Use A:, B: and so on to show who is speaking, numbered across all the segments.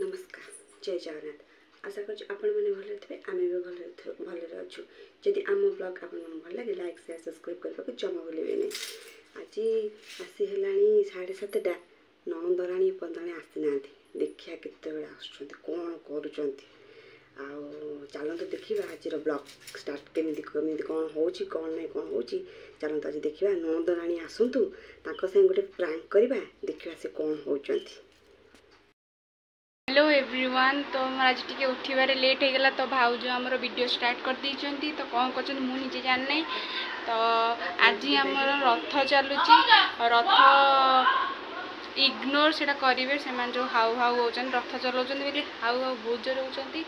A: नमस्कार जय जगन्नाथ आशा कर आपण मैंने भले थे आम भी भले अच्छु जदि आम ब्लॉग आप भल लगे लाइक शेयर सब्सक्राइब करने को जमा भूलें नहीं। आज आसी है 7:30 नंदराणी पदाणी आसी ना देखिया केत कौन कर चलत देखा आज ब्लॉग स्टार्ट केमी कौन हो कौन ना कौन हो चलत आज देखा नंदराणी आसतु गोटे प्रांक करवा देखा से कौन होती।
B: हेलो एवरीवन तो आज टी उठे लेट हो गला तो भाउज आमर वीडियो स्टार्ट कर देइचंती तो कौन कर मुझे जाने तो आज आमर रथ चलुची रथ इग्नोर से करेंगे से जो हाउ हाउ होचन रथ चलाउछन बोली हाउ हाउ बहुत जोर होचंती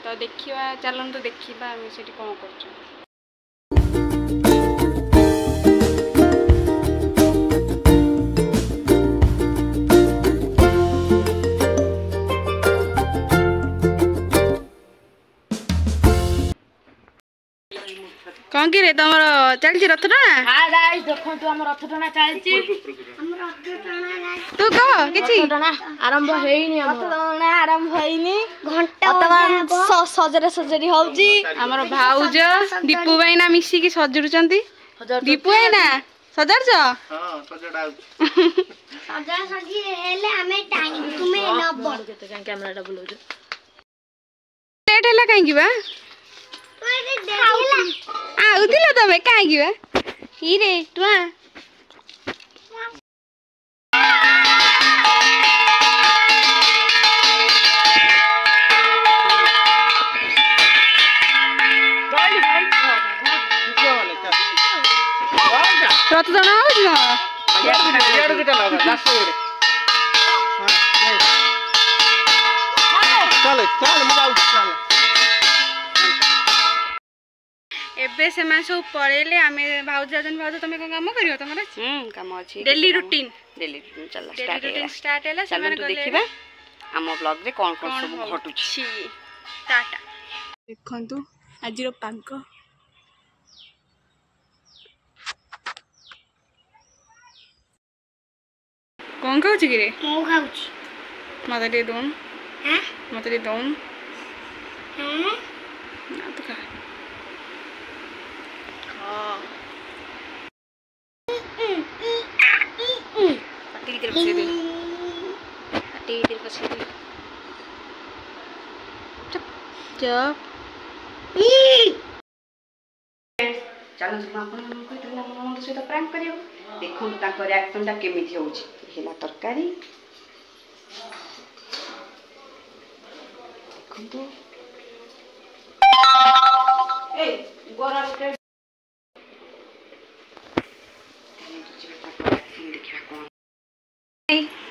B: तो देखिए चलते देखा आम से कौन कर कौन कि तुम चलती रथ टଣା
C: हां गाइस देखो तो हम रथ टଣା चलती हम रथ टଣା
B: तू कह किछि
C: टଣା आरंभ हेइनी हम रथ टଣା आरंभ हेइनी घंटा वर्तमान सजरे सजरी होउची
B: हमर भाउज दीपू भाई ना मिसी की सजरुचंती दीपू भाई ना सजरछ
D: हां सजडा
C: सजरा सजी हेले हमें टाइम तुम्हें नब जते का कैमराटा बुलाउ
B: लेट हला काई की बा आउतिला तमे काई की बा ई रे तुआ रथ टଣା हो ना
D: यार किटा लगा लास्ट रे चल चल मजा चल
B: एबे से मैं सब पळेले आमे भाउज जाजन भाउज तमे कोन काम करियो तमरा
A: काम अच्छी
B: डेली रूटीन
A: चल
B: स्टार्ट है
A: चल देखिबा आम ब्लॉग रे कौन कौन सब घटुची
B: टाटा देखंतु आजिरो पांक कौन खाउची कि रे
C: मो खाउची
B: मते दे दोन
C: हां
B: मते दे दोन
C: हां
B: ना तो खा पाटी तेरे पछे दे पाटी तेरे पछे दे चुप चुप
A: चलो हम आपन को मन सहित प्रांक करियो देखो ताको रिएक्शन ता केमिति होउची हेला तरकारी देखो ए गोरा के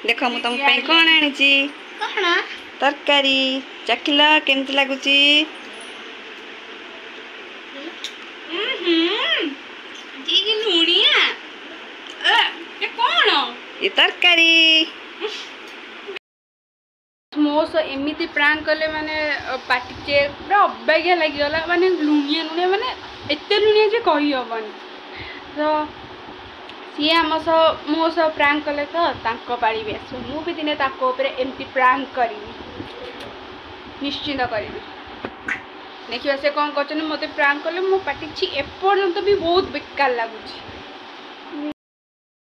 A: देखो मु तुम पे कोन आनिची
C: कोन
A: तरकारी चखिला केमति लागुची
B: जी की लुणिया ए कोन
A: ये तरकारी
B: मोस एमिति प्रांक कले माने पाटी चे पूरा अबागिया लागि गला माने लुणिया लुणिया माने एते लुणिया जे कहि हबन तो सी आम मो सब प्रांक कले तो तांको पाड़ी भी आसो मु भी दिने ताको ऊपर एमती प्रांक करी निश्चिंत करी देखिए से कौन कर मत प्रांक कले मो पाटी छी एपर्यंत भी बहुत बेकार लगुच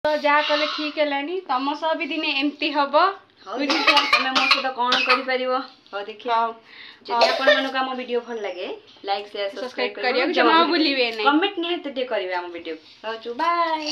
B: तो जहाँ कले ठीक है तुम सब भी दिने एमती हम
A: हमें मो सहित कौन कर देखिए जदि आपण मानक आम वीडियो भल लगे लाइक शेयर सब्सक्राइब करियो
B: जमा भूलिबे नहीं
A: कमेंट निहाते करिवे आम वीडियो बाय।